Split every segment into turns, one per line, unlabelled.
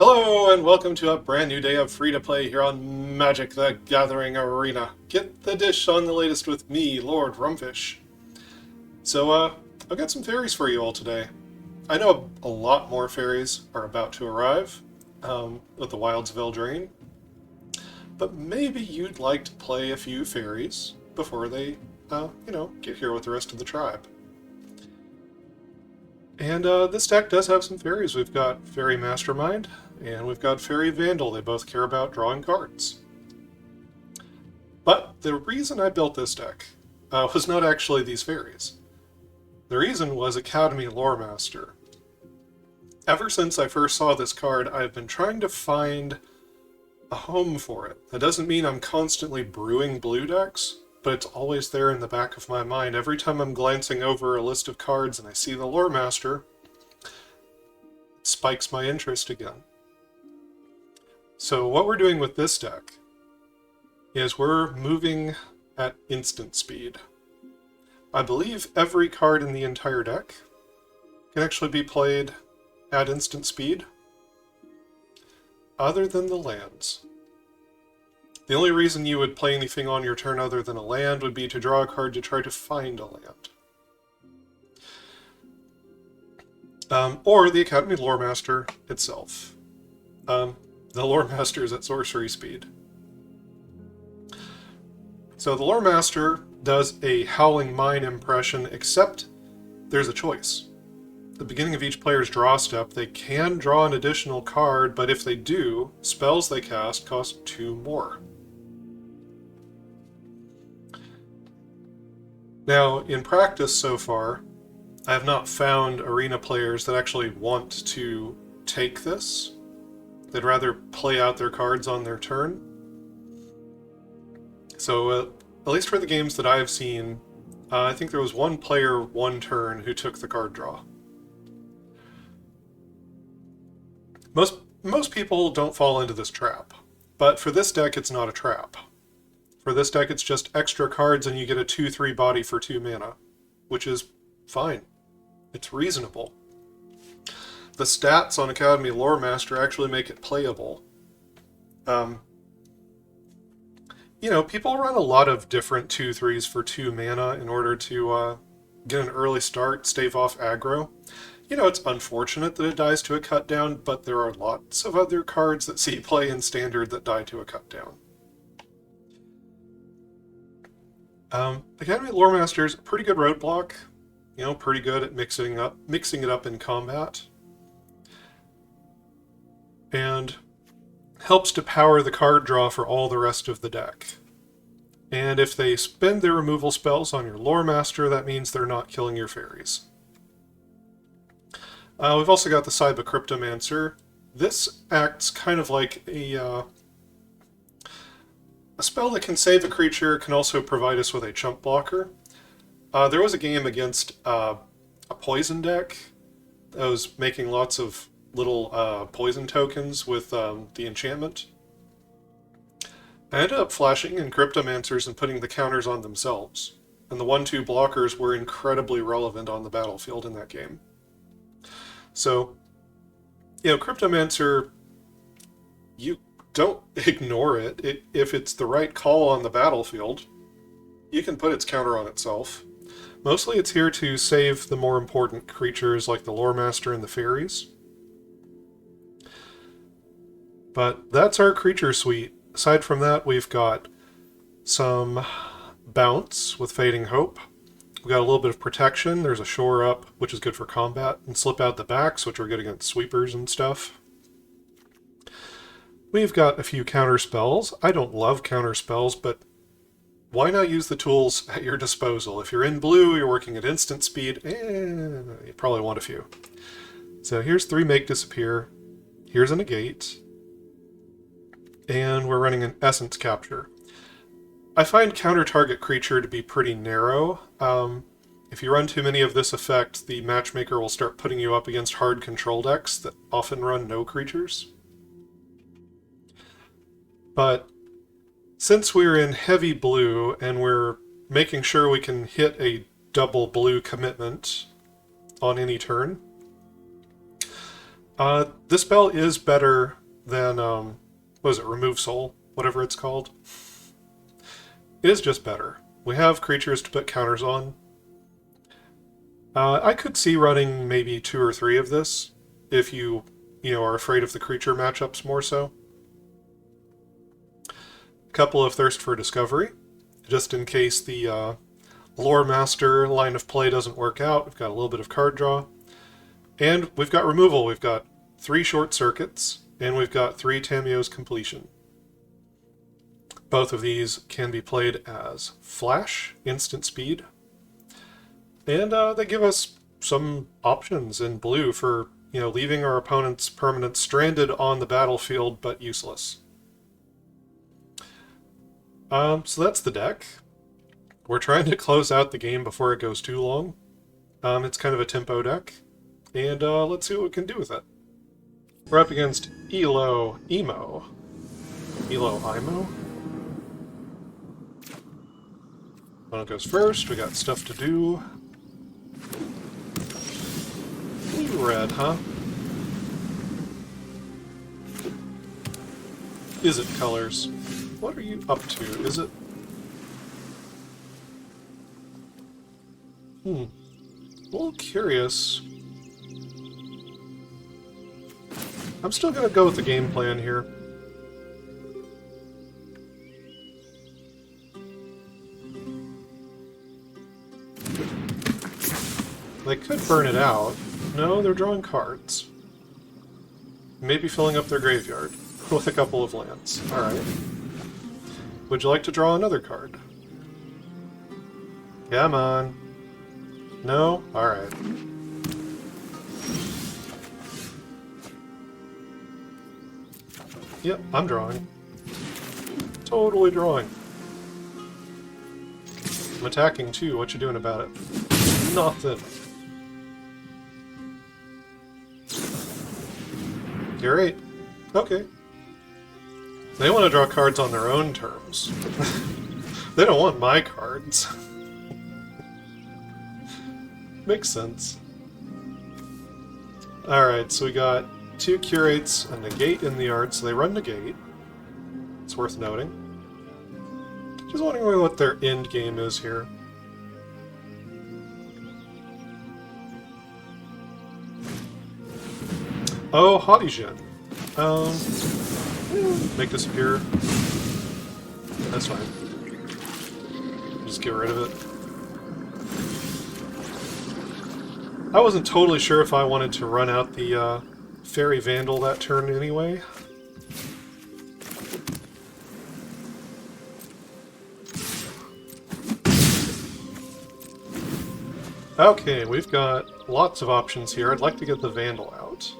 Hello and welcome to a brand new day of free-to-play here on Magic the Gathering Arena. Get the dish on the latest with me, Lord Rumfish. So, I've got some fairies for you all today. I know a lot more fairies are about to arrive with the Wilds of Eldraine, but maybe you'd like to play a few fairies before they, get here with the rest of the tribe. And this deck does have some fairies. We've got Faerie Mastermind, and we've got Faerie Vandal. They both care about drawing cards. But the reason I built this deck was not actually these fairies. The reason was Academy Loremaster. Ever since I first saw this card, I've been trying to find a home for it. That doesn't mean I'm constantly brewing blue decks, but it's always there in the back of my mind. Every time I'm glancing over a list of cards and I see the Loremaster, it spikes my interest again. So what we're doing with this deck is we're moving at instant speed. I believe every card in the entire deck can actually be played at instant speed, other than the lands. The only reason you would play anything on your turn other than a land would be to draw a card to try to find a land. Or the Academy Loremaster itself. The Loremaster is at sorcery speed. So the Loremaster does a Howling Mine impression, except there's a choice. At the beginning of each player's draw step, they can draw an additional card, but if they do, spells they cast cost 2 more. Now, in practice so far, I have not found arena players that actually want to take this. They'd rather play out their cards on their turn. So, at least for the games that I've seen, I think there was one player, one turn, who took the card draw. Most people don't fall into this trap, but for this deck it's not a trap. For this deck it's just extra cards and you get a 2/3 body for 2 mana, which is fine. It's reasonable. The stats on Academy Loremaster actually make it playable. People run a lot of different 2/3s for 2 mana in order to get an early start, stave off aggro. It's unfortunate that it dies to a cut down, but there are lots of other cards that see play in Standard that die to a cut down. Academy Loremaster is a pretty good roadblock. Pretty good at mixing it up in combat. And helps to power the card draw for all the rest of the deck. And if they spend their removal spells on your Loremaster, that means they're not killing your fairies. We've also got the Saiba Cryptomancer. This acts kind of like a spell that can save a creature, can also provide us with a chump blocker. There was a game against a poison deck that was making lots of little poison tokens with the enchantment. I ended up flashing in Cryptomancers and putting the counters on themselves, and the 1/2 blockers were incredibly relevant on the battlefield in that game. So, Cryptomancer, you don't ignore it. If it's the right call on the battlefield, you can put its counter on itself. Mostly it's here to save the more important creatures like the Loremaster and the fairies. But that's our creature suite. Aside from that, we've got some bounce with Fading Hope. We've got a little bit of protection. There's a shore up, which is good for combat, and slip out the backs, which are good against sweepers and stuff. We've got a few counter spells. I don't love counter spells, but why not use the tools at your disposal? If you're in blue, you're working at instant speed, you probably want a few. So here's 3 Make Disappear. Here's a Negate. And we're running an Essence Capture. I find counter target creature to be pretty narrow. If you run too many of this effect, the matchmaker will start putting you up against hard control decks that often run no creatures. But since we're in heavy blue and we're making sure we can hit a double blue commitment on any turn, This spell is better than, what is it, Remove Soul? Whatever it's called. It is just better. We have creatures to put counters on. I could see running maybe 2 or 3 of this, if you are afraid of the creature matchups more so. A couple of Thirst for Discovery, just in case the Loremaster line of play doesn't work out. We've got a little bit of card draw. And we've got removal. We've got 3 Short Circuits, and we've got 3 Tamiyo's Completion. Both of these can be played as Flash, Instant Speed, and they give us some options in blue for, leaving our opponent's permanents stranded on the battlefield but useless. So that's the deck. We're trying to close out the game before it goes too long. It's kind of a tempo deck, and let's see what we can do with it. We're up against Ilo Imo. Opponent goes first. We got stuff to do. Red, huh? Is it colors? What are you up to? Is it... A little curious. I'm still gonna go with the game plan here. They could burn it out. No, they're drawing cards. Maybe filling up their graveyard with a couple of lands. Alright. Would you like to draw another card? Come on. No? Alright. Yep, I'm drawing. Totally drawing. I'm attacking too. What you doing about it? Nothing. You're right. Okay. They want to draw cards on their own terms. They don't want my cards. Makes sense. Alright, so we got 2 Curates, a Negate in the art, so they run Negate. It's worth noting. Just wondering what their end game is here. Oh, Hotijin. Make disappear. That's fine. Just get rid of it. I wasn't totally sure if I wanted to run out the Faerie Vandal that turn anyway. Okay, we've got lots of options here. I'd like to get the Vandal out.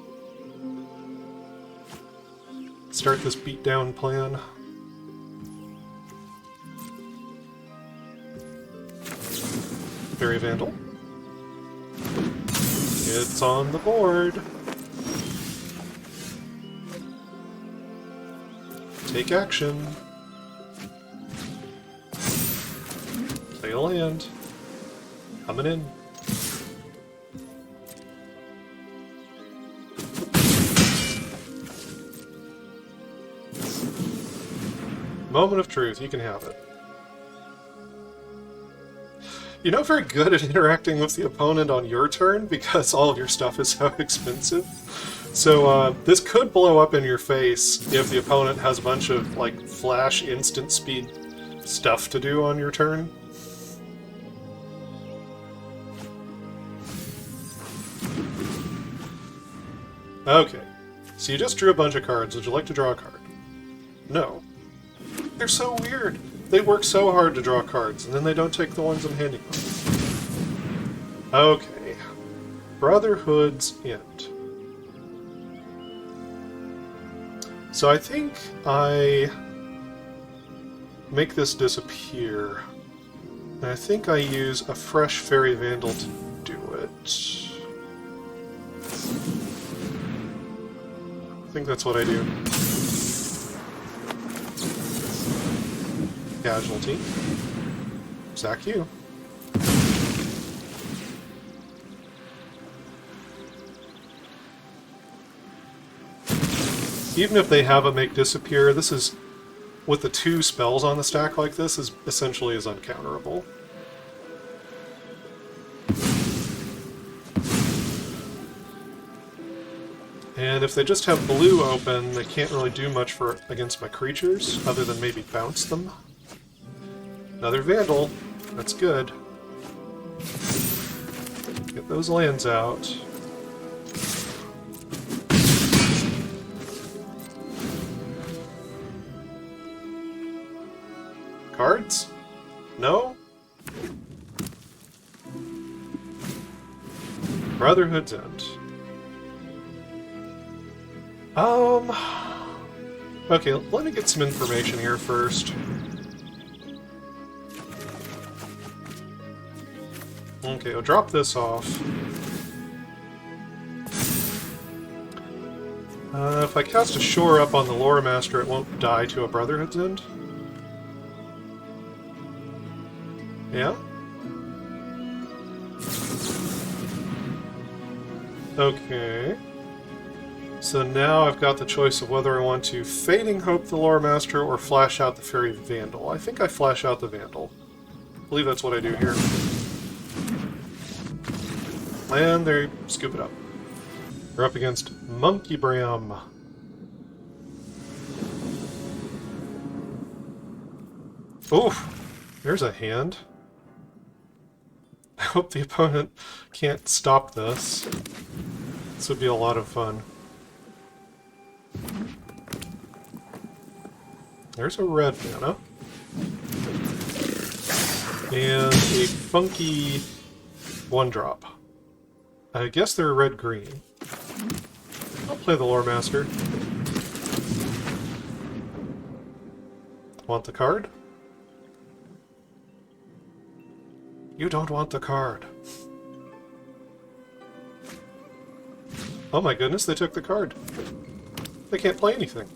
Start this beatdown plan. Faerie Vandal. It's on the board. Take action. Play a land. Coming in. Moment of truth, you can have it. You're not very good at interacting with the opponent on your turn because all of your stuff is so expensive. So this could blow up in your face if the opponent has a bunch of like flash instant speed stuff to do on your turn. Okay, so you just drew a bunch of cards. Would you like to draw a card? No. They're so weird. They work so hard to draw cards, and then they don't take the ones I'm handing them. Okay. Brotherhood's End. So I think I make this disappear. And I think I use a fresh Faerie Vandal to do it. I think that's what I do. Casualty. Sack you. Even if they have a make disappear, this is, with the 2 spells on the stack like this, is essentially is uncounterable. And if they just have blue open, they can't really do much for against my creatures, other than maybe bounce them. Another Vandal. That's good. Get those lands out. Cards? No? Brotherhood's End. Okay, let me get some information here first. Okay, I'll drop this off. If I cast a Shore Up on the Loremaster, it won't die to a Brotherhood's End? Yeah? Okay. So now I've got the choice of whether I want to Fading Hope the Loremaster or flash out the Faerie Vandal. I think I flash out the Vandal. I believe that's what I do here. And they scoop it up. We're up against Monkey Bram. Oof! There's a hand. I hope the opponent can't stop this. This would be a lot of fun. There's a red mana. And a funky 1-drop. I guess they're red-green. I'll play the Loremaster. Want the card? You don't want the card. Oh my goodness, they took the card. They can't play anything.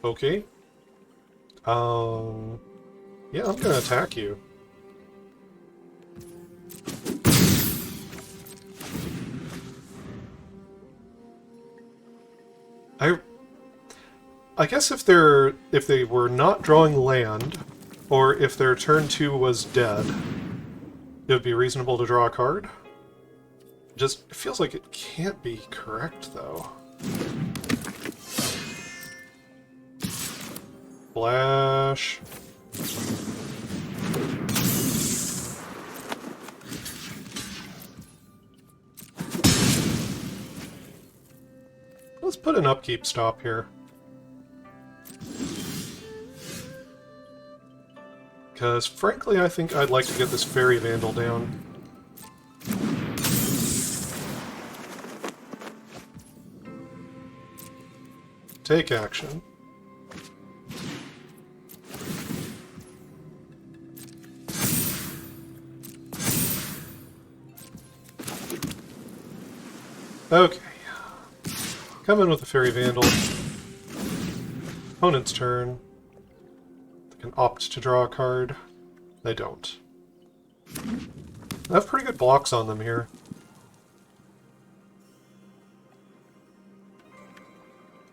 Okay. Yeah, I'm gonna attack you. I guess if they were not drawing land, or if their turn 2 was dead, it would be reasonable to draw a card. Just, it feels like it can't be correct, though. Flash. Let's put an upkeep stop here. Because, frankly, I think I'd like to get this Faerie Vandal down. Take action. Okay. Come in with the Faerie Vandal. Opponent's turn. They can opt to draw a card. They don't. I have pretty good blocks on them here.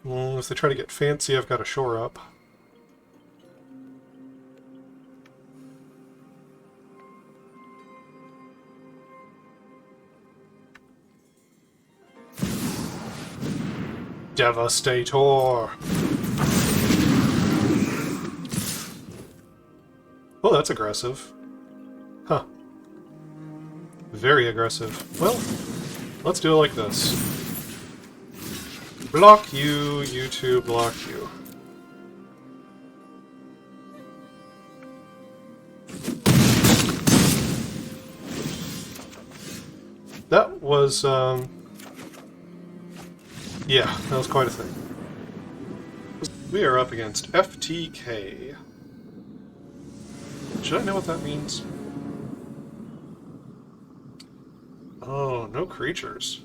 If they try to get fancy, I've got a Shore Up. Devastator! Oh, that's aggressive. Huh. Very aggressive. Well, let's do it like this. Block you, you two, block you. That was, yeah, that was quite a thing. We are up against FTK. Should I know what that means? Oh, no creatures.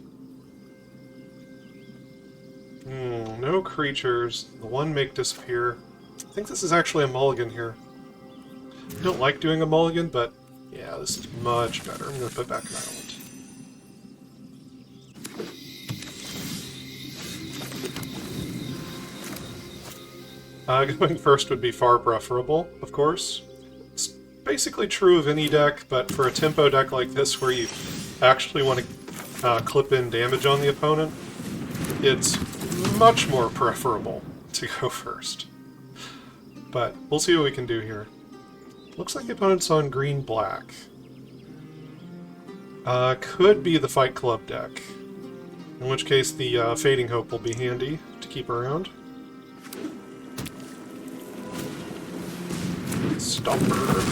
No creatures. The one make disappear. I think this is actually a mulligan here. I don't like doing a mulligan, but yeah, this is much better. I'm going to put back an island. Going first would be far preferable, of course. It's basically true of any deck, but for a tempo deck like this where you actually want to clip in damage on the opponent, it's much more preferable to go first. But we'll see what we can do here. Looks like the opponent's on green-black. Could be the Fight Club deck. In which case the Fading Hope will be handy to keep around. Stomper.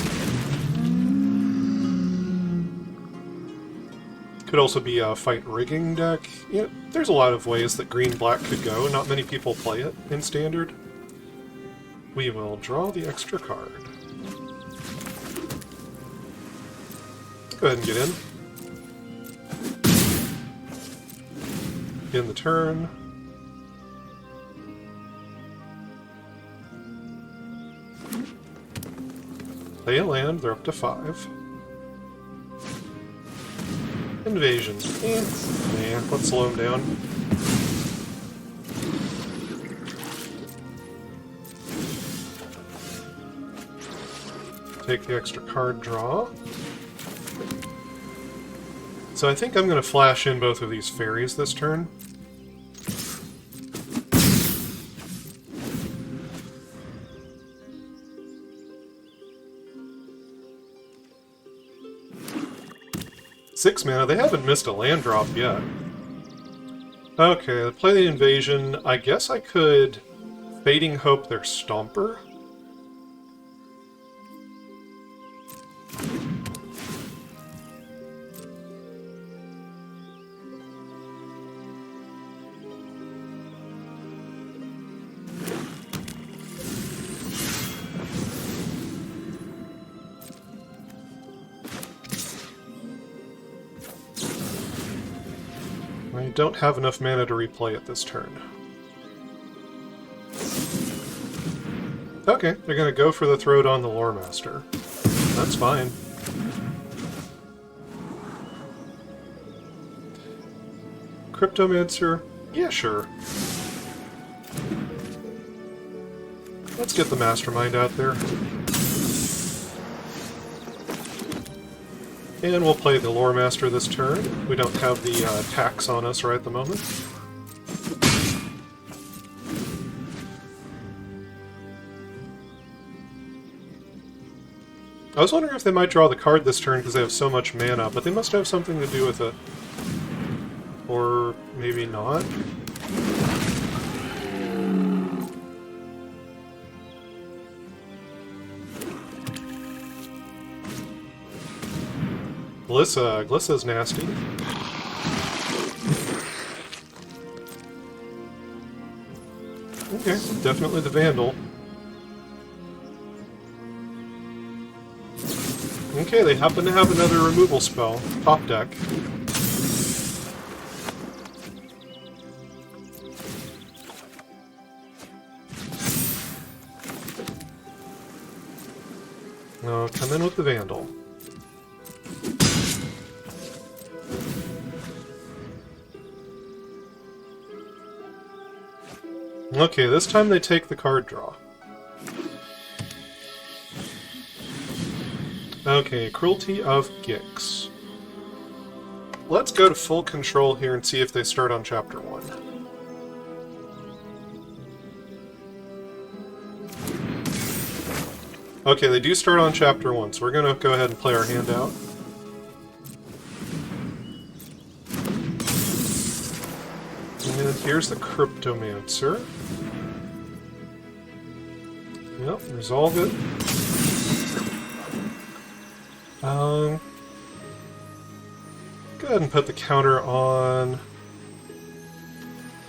Could also be a Fight Rigging deck. Yeah, there's a lot of ways that green-black could go. Not many people play it in Standard. We will draw the extra card. Go ahead and get in. In the turn. Play a land, they're up to 5. Invasion. Let's slow him down. Take the extra card draw. So I think I'm going to flash in both of these fairies this turn. Six mana, they haven't missed a land drop yet. Okay, play the invasion. I guess I could Fading Hope their Stomper. I don't have enough mana to replay it this turn. Okay, they're going to go for the throat on the Loremaster. That's fine. Cryptomancer? Yeah, sure. Let's get the Mastermind out there. And we'll play the Loremaster this turn. We don't have the tax on us right at the moment. I was wondering if they might draw the card this turn because they have so much mana, but they must have something to do with it. Or maybe not. Glissa's nasty. Okay, definitely the Vandal. Okay, they happen to have another removal spell. Top deck. No, come in with the Vandal. Okay, this time they take the card draw. Okay, Cruelty of Gix. Let's go to full control here and see if they start on Chapter 1. Okay, they do start on Chapter 1, so we're going to go ahead and play our hand out. And here's the Cryptomancer. Yep, resolve it. Go ahead and put the counter on...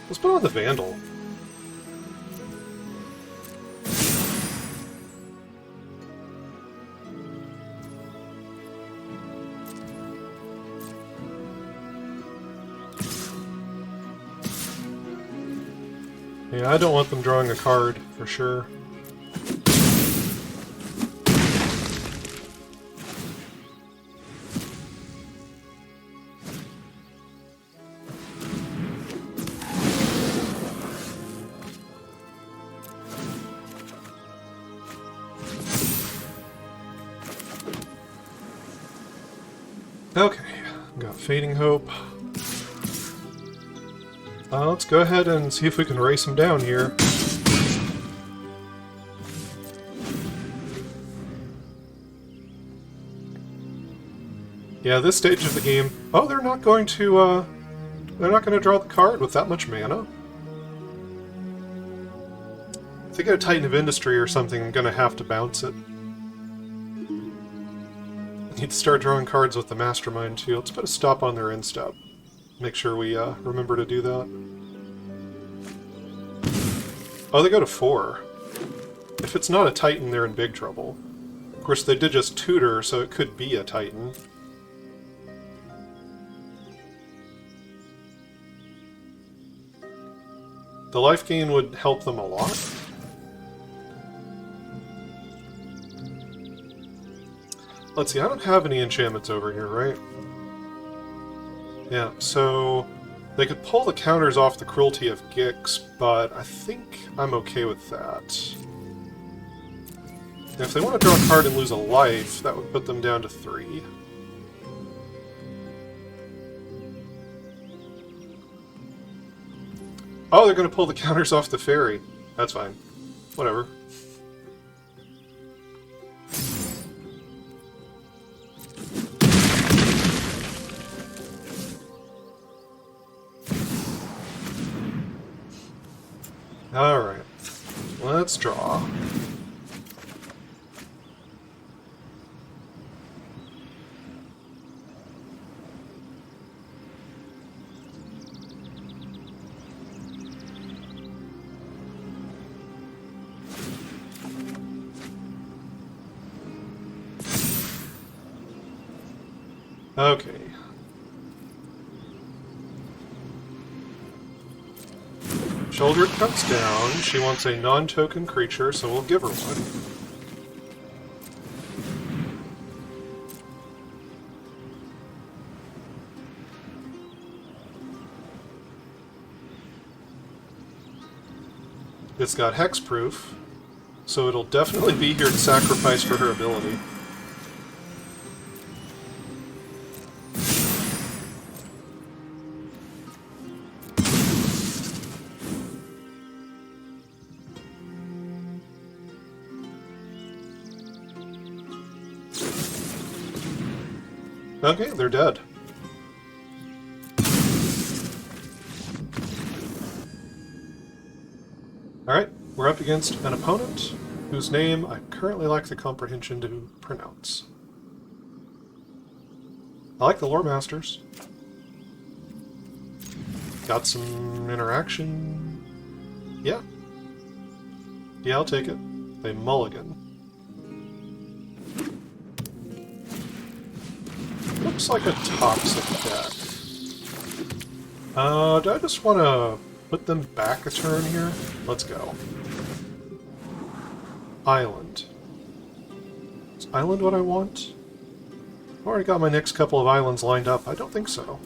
Let's put on the Vandal. Yeah, I don't want them drawing a card, for sure. Okay, got Fading Hope. Let's go ahead and see if we can race him down here. Yeah, this stage of the game... Oh, they're not going to, they're not going to draw the card with that much mana. If they get a Titan of Industry or something, I'm going to have to bounce it. Need to start drawing cards with the Mastermind too. Let's put a stop on their end step. Make sure we remember to do that. Oh, they go to 4. If it's not a Titan, they're in big trouble. Of course, they did just tutor, so it could be a Titan. The life gain would help them a lot. Let's see, I don't have any enchantments over here, right? Yeah, so they could pull the counters off the Cruelty of Gix, but I think I'm okay with that. And if they want to draw a card and lose a life, that would put them down to 3. Oh, they're going to pull the counters off the Faerie. That's fine. Whatever. Alright. Let's draw. Okay. Shoulder comes down. She wants a non-token creature, so we'll give her one. It's got hexproof, so it'll definitely be here to sacrifice for her ability. Okay, they're dead. Alright, we're up against an opponent whose name I currently lack the comprehension to pronounce. I like the Loremasters. Got some interaction. Yeah. Yeah, I'll take it. They mulligan. Looks like a toxic deck. Do I just want to put them back a turn here? Let's go. Island. Is island what I want? I've already got my next couple of islands lined up. I don't think so.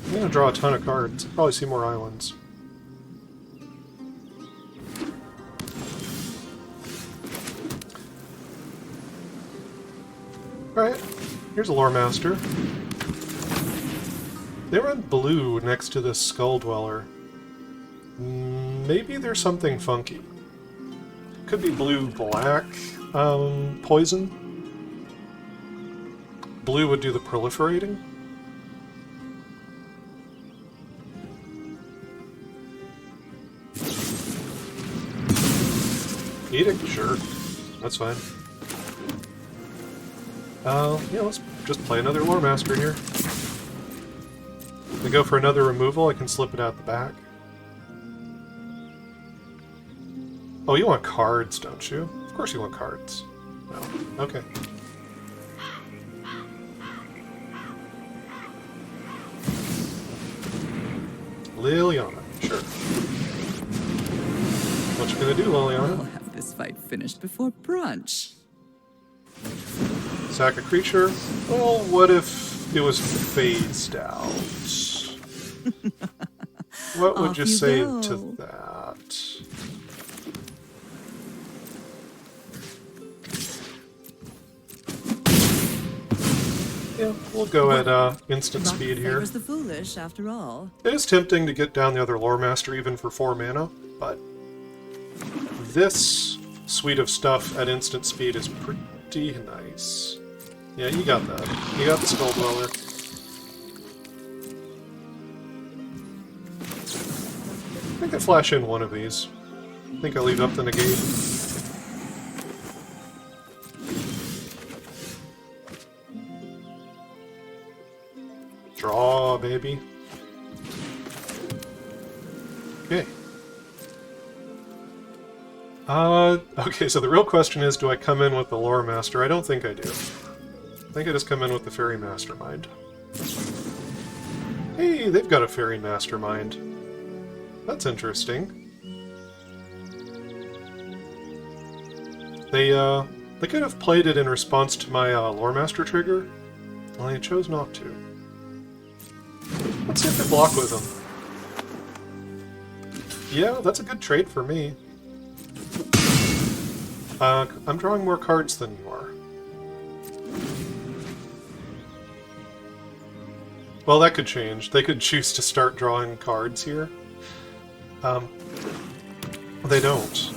I'm going to draw a ton of cards. I'll probably see more islands. Alright. Here's a Loremaster. They run blue next to this Skull Dweller. Maybe there's something funky. Could be blue-black poison. Blue would do the proliferating. Edict? Sure. That's fine. Yeah, let's just play another Loremaster here. If we go for another removal, I can slip it out the back. Oh, you want cards, don't you? Of course you want cards. No. Okay. Liliana, sure. What you gonna do, Liliana?
I'll have this fight finished before brunch.
Sack a creature? Well, what if it was phased out? What would you say to that? Yeah, we'll go at instant
Luck
speed here.
favors the foolish, after all.
It is tempting to get down the other Loremaster even for 4 mana, but this suite of stuff at instant speed is pretty nice. Yeah, you got that. You got the Skull Dweller. I think I flash in one of these. I think I leave up the Negate. Draw, baby. Okay. Okay, so the real question is, do I come in with the Loremaster? I don't think I do. I think I just come in with the Faerie Mastermind. Hey, they've got a Faerie Mastermind. That's interesting. They could have played it in response to my Loremaster trigger. Well, they chose not to. Let's see if they block with them. Yeah, that's a good trade for me. I'm drawing more cards than you are. Well, that could change. They could choose to start drawing cards here. They don't.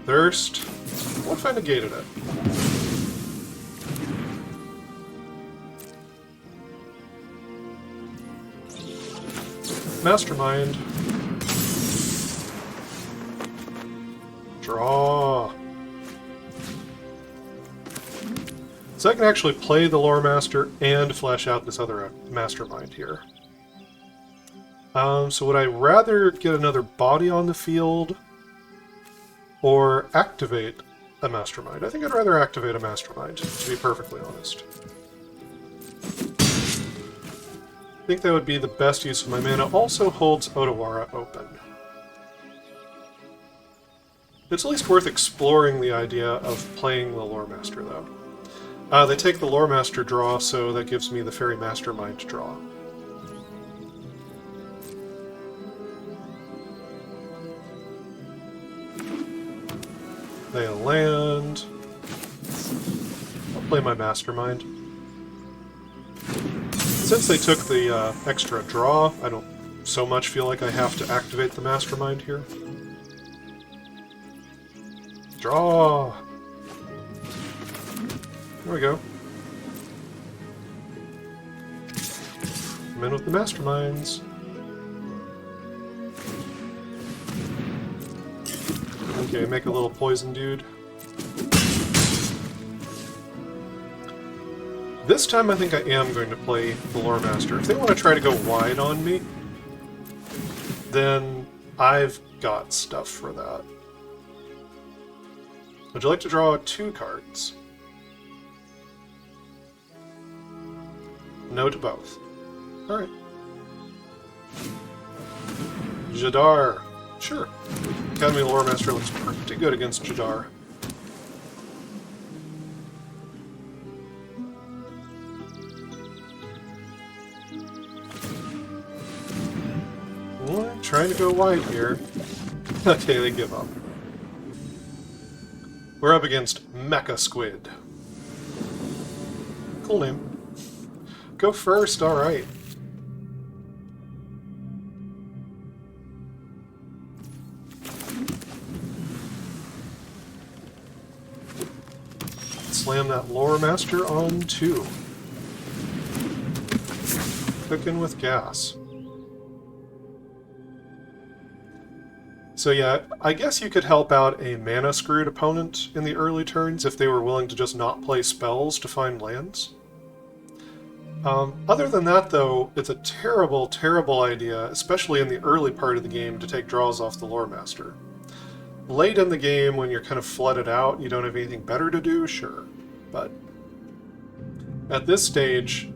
Thirst. What if I negated it? Mastermind. Draw. So I can actually play the Loremaster and flesh out this other Mastermind here. So would I rather get another body on the field or activate a Mastermind? I think I'd rather activate a Mastermind, to be perfectly honest. I think that would be the best use of my mana. Also holds Otawara open. It's at least worth exploring the idea of playing the Loremaster, though. They take the Loremaster draw, so that gives me the Faerie Mastermind draw. They land. I'll play my Mastermind. Since they took the extra draw, I don't so much feel like I have to activate the Mastermind here. Draw! There we go. I'm in with the Masterminds. Okay, make a little poison dude. This time I think I am going to play the Loremaster. If they want to try to go wide on me, then I've got stuff for that. Would you like to draw 2 cards? No to both. Alright. Jadar. Sure. Academy Loremaster looks pretty good against Jadar. What? Trying to go wide here. Okay, they give up. We're up against Mecca Squid. Cool name. Go first, alright. Slam that Loremaster on 2. Cooking with gas. So yeah, I guess you could help out a mana-screwed opponent in the early turns if they were willing to just not play spells to find lands. Other than that, though, it's a terrible, terrible idea, especially in the early part of the game, to take draws off the Loremaster. Late in the game, when you're kind of flooded out, you don't have anything better to do, sure. But at this stage,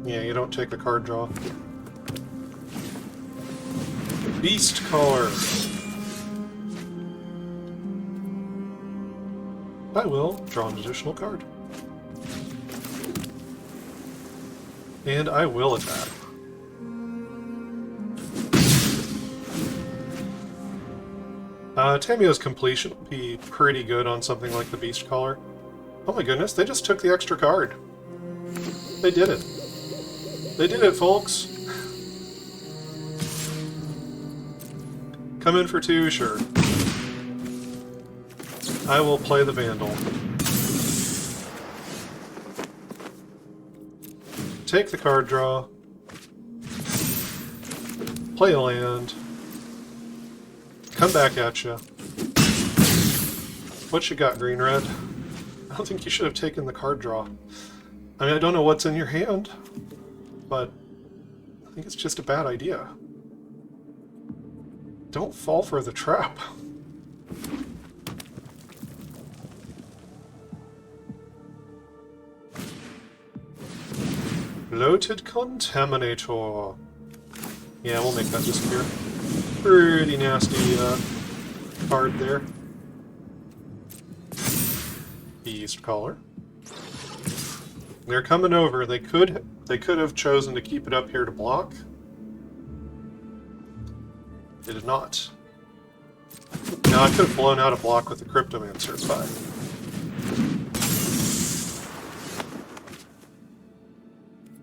yeah, you don't take the card draw. Beast Caller. I will draw an additional card. And I will attack. Tamiyo's Completion will be pretty good on something like the Beast Caller. Oh my goodness, they just took the extra card. They did it. They did it, folks. Come in for 2, sure. I will play the Vandal. Take the card draw. Play a land. Come back at you. What you got, green-red? I don't think you should have taken the card draw. I mean, I don't know what's in your hand, but I think it's just a bad idea. Don't fall for the trap. Bloated Contaminator. Yeah, we'll make that disappear. Pretty nasty card there. Beast Caller. They're coming over. They could have chosen to keep it up here to block. They did not. Now I could have blown out a block with the Cryptomancer, but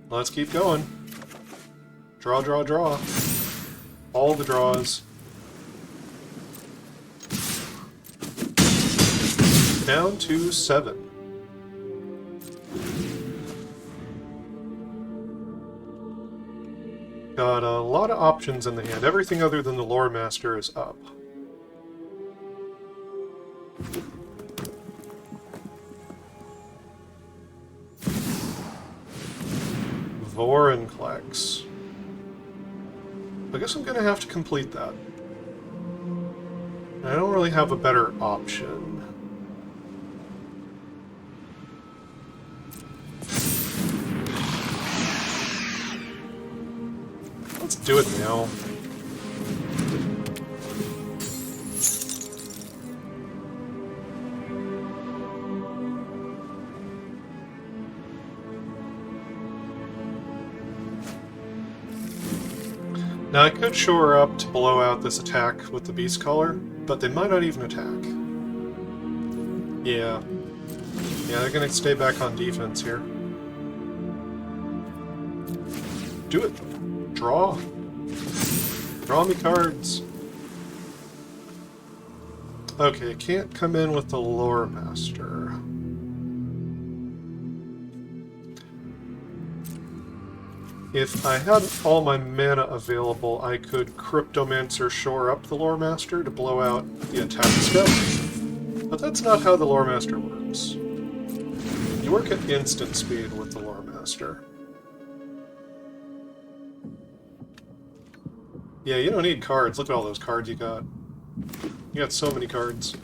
let's keep going. Draw, draw, draw. All the draws. Down to 7. Got a lot of options in the hand. Everything other than the Loremaster is up. Vorinclex. I guess I'm gonna have to complete that. I don't really have a better option. Let's do it now. Now I could shore up to blow out this attack with the Beast Caller, but they might not even attack. Yeah. Yeah, they're gonna stay back on defense here. Do it! Draw! Draw me cards! Okay, can't come in with the Loremaster. If I had all my mana available, I could Cryptomancer shore up the Loremaster to blow out the attack step. But that's not how the Loremaster works. You work at instant speed with the Loremaster. Yeah, you don't need cards. Look at all those cards you got. You got so many cards.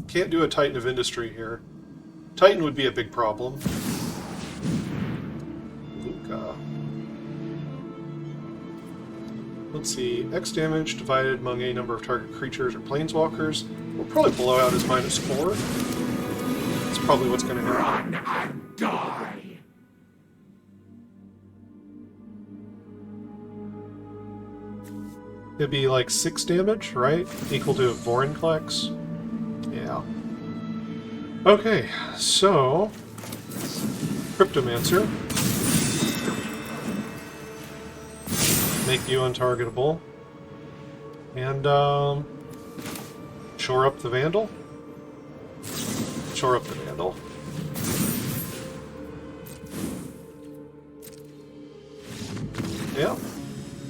Can't do a Titan of Industry here. Titan would be a big problem. Let's see, X damage divided among a number of target creatures or planeswalkers. We'll probably blow out his -4. That's probably what's going to happen.
Run and die!
It'd be like 6 damage, right? Equal to a Vorinclex. Yeah. Okay, so Cryptomancer. Make you untargetable. And, shore up the Vandal? Shore up the Vandal. Yeah.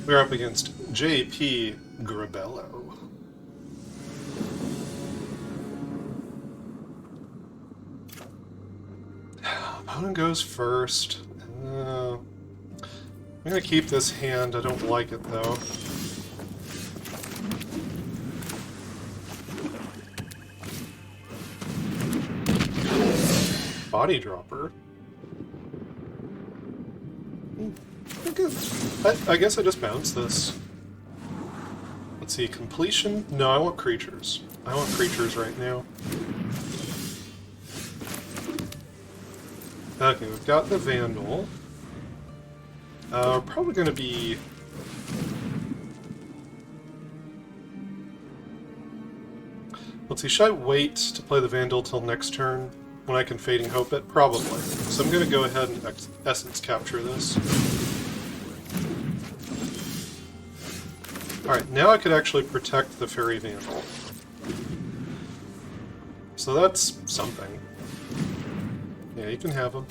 We're up against J.P. Grabello. Opponent goes first. I'm gonna keep this hand. I don't like it though. Body dropper. I guess I just bounce this. Let's see, completion? No, I want creatures. I want creatures right now. Okay, we've got the Vandal. We're probably going to be... Let's see, should I wait to play the Vandal till next turn? when I can Fading Hope it? Probably. So I'm going to go ahead and Essence Capture this. Alright, now I could actually protect the Faerie Vandal. So that's something. Yeah, you can have them.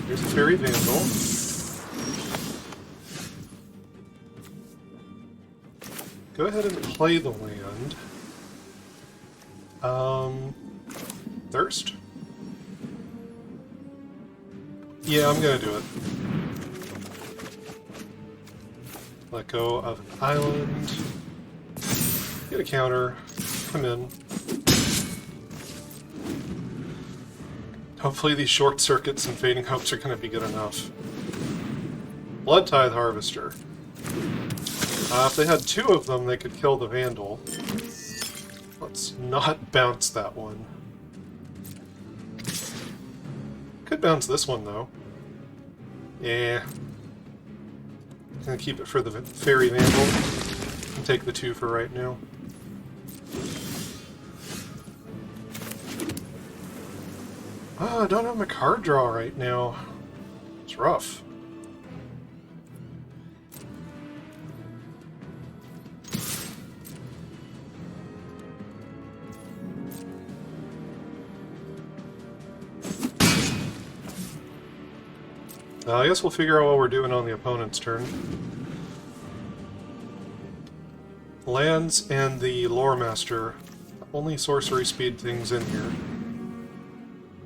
Here's a Faerie Vandal. Go ahead and play the land. Thirst? Yeah, I'm gonna do it. Let go of an island. Get a counter. Come in. Hopefully these short circuits and Fading Hopes are gonna be good enough. Blood Tithe Harvester. If they had two of them, they could kill the Vandal. Let's not bounce that one. Could bounce this one, though. Yeah. I'm gonna keep it for the Faerie Vandal and take the two for right now. I don't have my card draw right now. It's rough. I guess we'll figure out what we're doing on the opponent's turn. Lands and the Loremaster. Only sorcery speed things in here.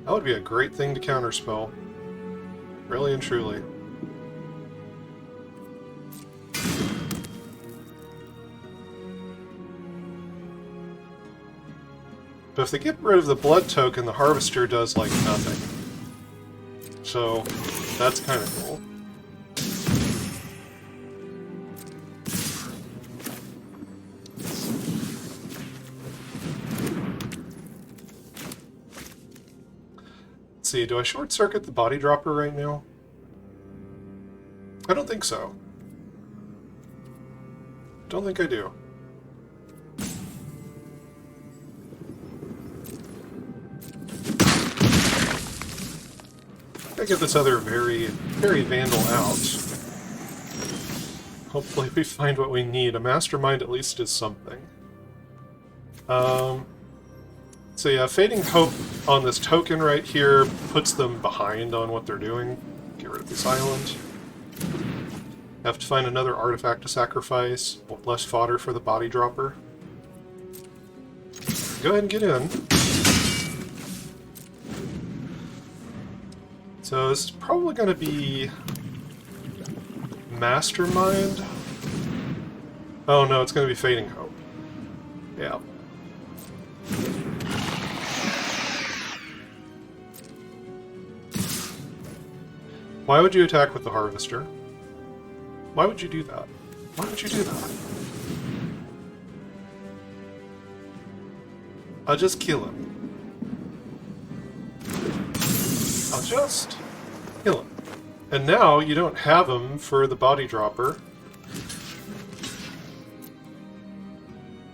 That would be a great thing to counterspell. Really and truly. But if they get rid of the blood token, the Harvester does, like, nothing. So, that's kind of cool. Let's see, do I short circuit the body dropper right now? I don't think so. Don't think I do. Gotta get this other Faerie Vandal out. Hopefully we find what we need. A Mastermind at least is something. So yeah, Fading Hope on this token right here puts them behind on what they're doing. Get rid of this island. Have to find another artifact to sacrifice. Less fodder for the body dropper. Go ahead and get in. So this is probably going to be Mastermind. Oh no, it's going to be Fading Hope. Yeah. Why would you attack with the Harvester? Why would you do that? Why would you do that? I'll just kill him. I'll just kill him. And now you don't have him for the body dropper.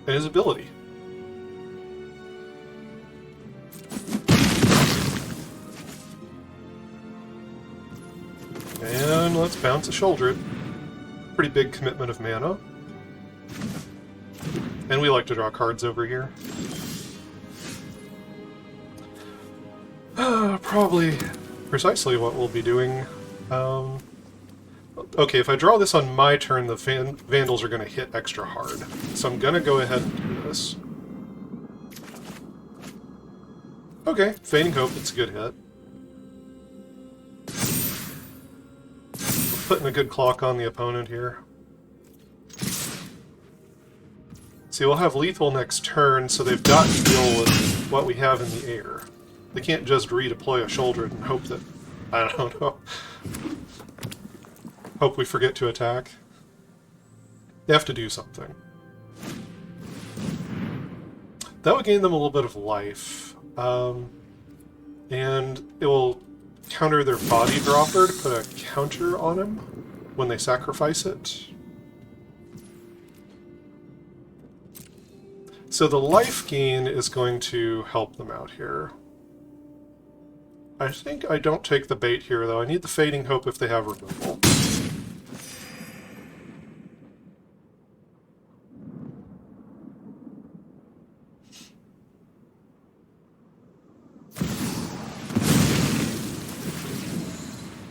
And his ability. And let's bounce a Shoulder. Pretty big commitment of mana. And we like to draw cards over here. Probably precisely what we'll be doing. Okay, if I draw this on my turn, the Vandals are going to hit extra hard. So I'm going to go ahead and do this. Okay, Fading Hope, it's a good hit. Putting a good clock on the opponent here. See, we'll have lethal next turn, so they've got to deal with what we have in the air. They can't just redeploy a Shoulder and hope that... I don't know. Hope we forget to attack. They have to do something. That would gain them a little bit of life. And it will counter their body dropper to put a counter on him when they sacrifice it. So the life gain is going to help them out here. I think I don't take the bait here, though. I need the Fading Hope if they have removal.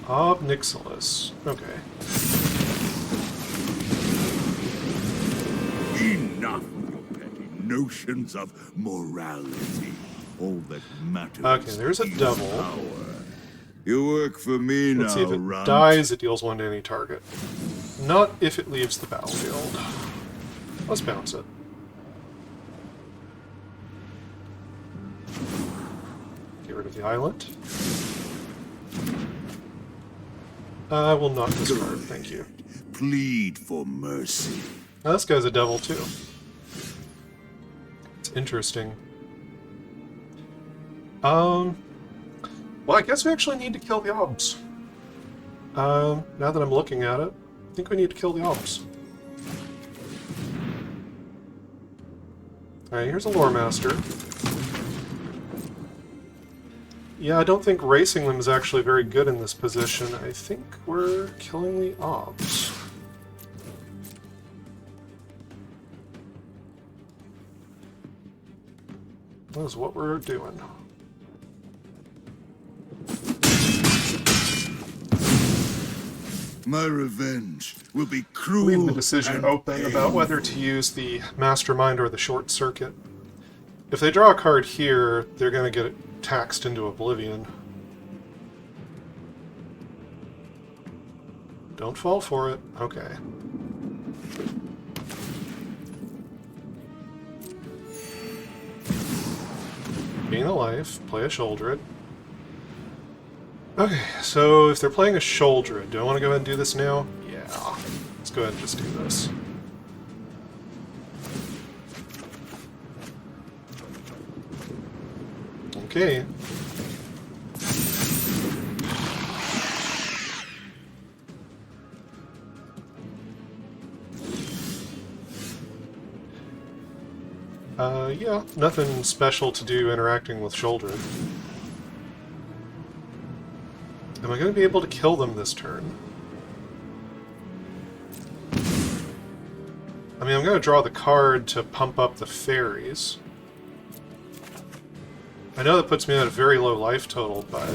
Obnixilis. Okay.
Enough of your petty notions of morality. All that matters.
Okay, there's a
is
devil.
power. You work for me
Let's
now,
see if it
Runt.
dies, it deals 1 to any target. Not if it leaves the battlefield. Let's bounce it. Get rid of the island. I will not discard, thank you.
Plead for mercy.
Now this guy's a devil too. It's interesting. Well, I guess we actually need to kill the obs. Now that I'm looking at it, I think we need to kill the obs. Alright, here's a Loremaster. Yeah, I don't think racing them is actually very good in this position. I think we're killing the obs. That is what we're doing.
My revenge will be cruel.
Leave the decision
and
open about whether to use the Mastermind or the Short Circuit. If they draw a card here, they're going to get it taxed into oblivion. Don't fall for it. Okay. Gain a life, play a Sholdred. Okay, so if they're playing a Sholdred, do I want to go ahead and do this now? Yeah. Let's go ahead and just do this. Okay. Yeah, nothing special to do interacting with Sholdred. Am I going to be able to kill them this turn? I mean, I'm going to draw the card to pump up the fairies. I know that puts me at a very low life total, but...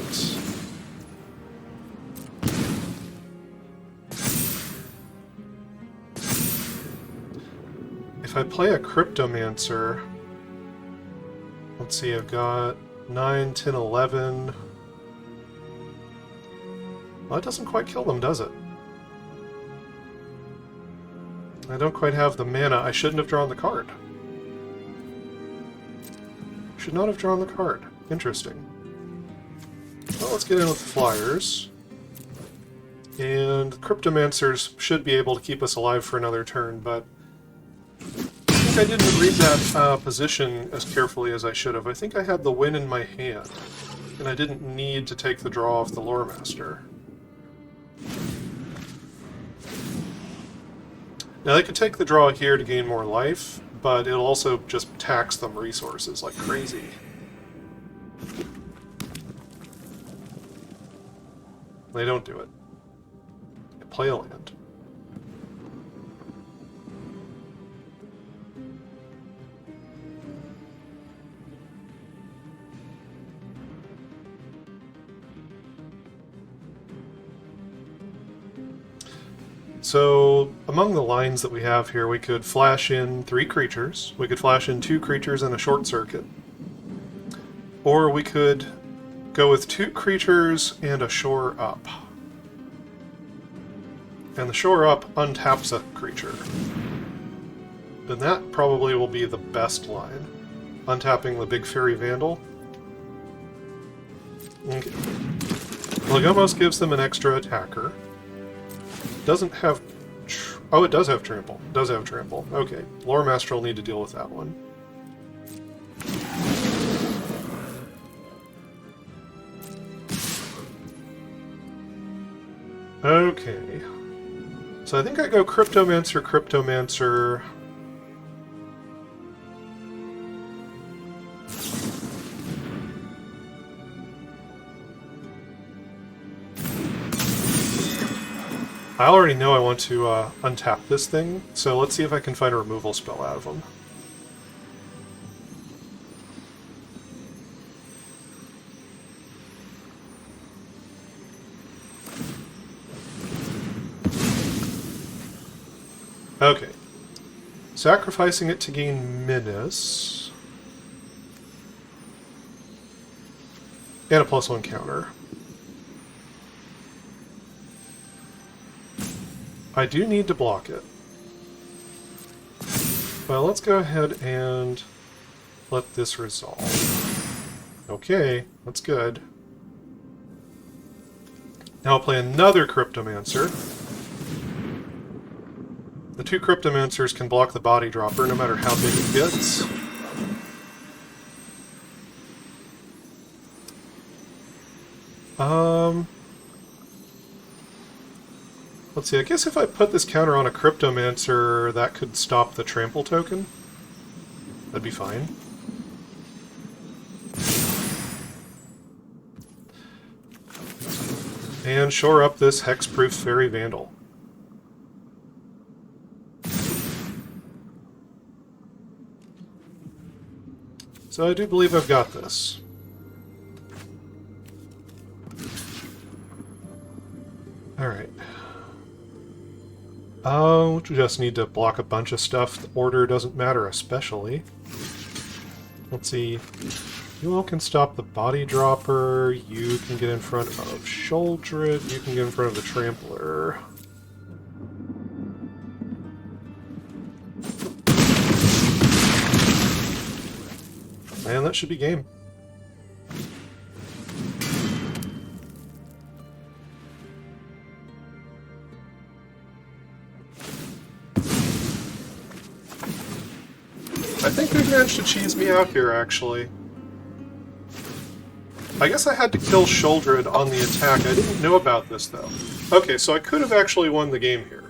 if I play a Cryptomancer... let's see, I've got 9, 10, 11... well, it doesn't quite kill them, does it? I don't quite have the mana. I shouldn't have drawn the card. Should not have drawn the card. Interesting. Well, let's get in with the flyers. And Cryptomancers should be able to keep us alive for another turn, but I think I didn't read that position as carefully as I should have. I think I had the win in my hand, and I didn't need to take the draw off the Loremaster. Now, they could take the draw here to gain more life, but it'll also just tax them resources like crazy. They don't do it. They play a land. So, among the lines that we have here, we could flash in 3 creatures, we could flash in 2 creatures and a Short Circuit, or we could go with 2 creatures and a Shore Up. And the Shore Up untaps a creature. And that probably will be the best line. Untapping the big Faerie Vandal. Okay. Well, it almost gives them an extra attacker. Doesn't have... oh, it does have trample. It does have trample. Okay. Loremaster will need to deal with that one. Okay. So I think I go Cryptomancer, Cryptomancer... I already know I want to untap this thing, so let's see if I can find a removal spell out of them. Okay. Sacrificing it to gain Menace. And a +1 counter. I do need to block it. Well, let's go ahead and let this resolve. Okay, that's good. Now I'll play another Cryptomancer. The 2 Cryptomancers can block the body dropper no matter how big it gets. Let's see, I guess if I put this counter on a Cryptomancer, that could stop the trample token. That'd be fine. And shore up this hexproof Faerie Vandal. So I do believe I've got this. Alright. Oh, we just need to block a bunch of stuff. The order doesn't matter especially. Let's see. You all can stop the body dropper. You can get in front of Sholdred. You can get in front of the Trampler. And that should be game. I think we've managed to cheese me out here, actually. I guess I had to kill Sholdred on the attack. I didn't know about this, though. Okay, so I could have actually won the game here.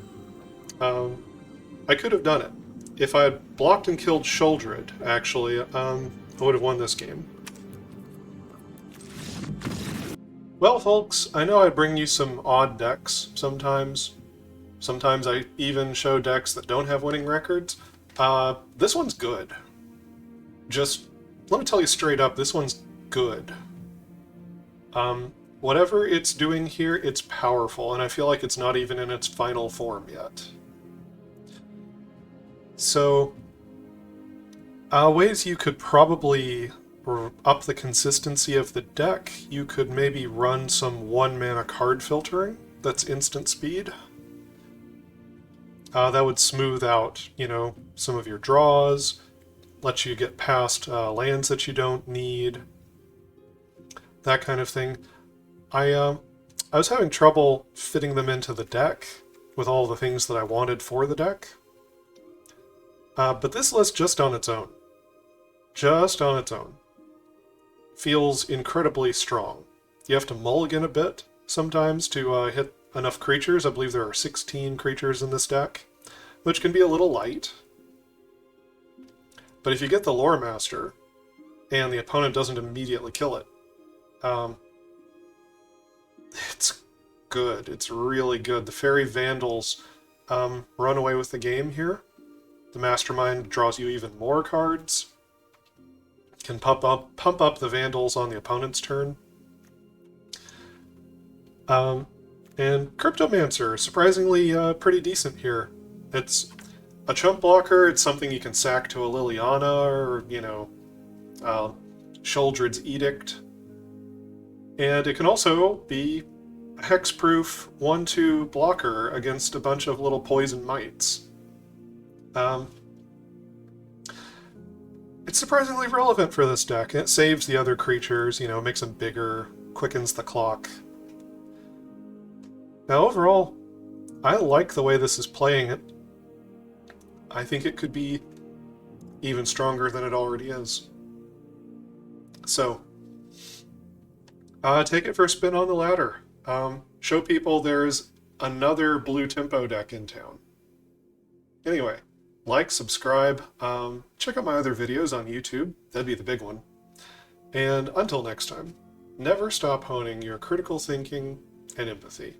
I could have done it. If I had blocked and killed Sholdred, actually, I would have won this game. Well, folks, I know I bring you some odd decks sometimes. Sometimes I even show decks that don't have winning records. This one's good. Just, let me tell you straight up, this one's good. Whatever it's doing here, it's powerful, and I feel like it's not even in its final form yet. So, ways you could probably up the consistency of the deck, you could maybe run some 1-mana card filtering that's instant speed. That would smooth out, you know, some of your draws, let you get past lands that you don't need, that kind of thing. I was having trouble fitting them into the deck with all the things that I wanted for the deck. But this list, just on its own, feels incredibly strong. You have to mulligan a bit sometimes to hit enough creatures. I believe there are 16 creatures in this deck, which can be a little light. But if you get the Loremaster, and the opponent doesn't immediately kill it, it's good. It's really good. The Faerie Vandals run away with the game here. The Mastermind draws you even more cards. Can pump up the Vandals on the opponent's turn. And Cryptomancer, surprisingly pretty decent here. It's a chump blocker, it's something you can sack to a Liliana or, you know, Sholdred's Edict. And it can also be a hexproof 1/2 blocker against a bunch of little poison mites. It's surprisingly relevant for this deck. It saves the other creatures, you know, makes them bigger, quickens the clock. Now overall, I like the way this is playing it. I think it could be even stronger than it already is. So, take it for a spin on the ladder. Show people there's another blue tempo deck in town. Anyway, like, subscribe, check out my other videos on YouTube. That'd be the big one. And until next time, never stop honing your critical thinking and empathy.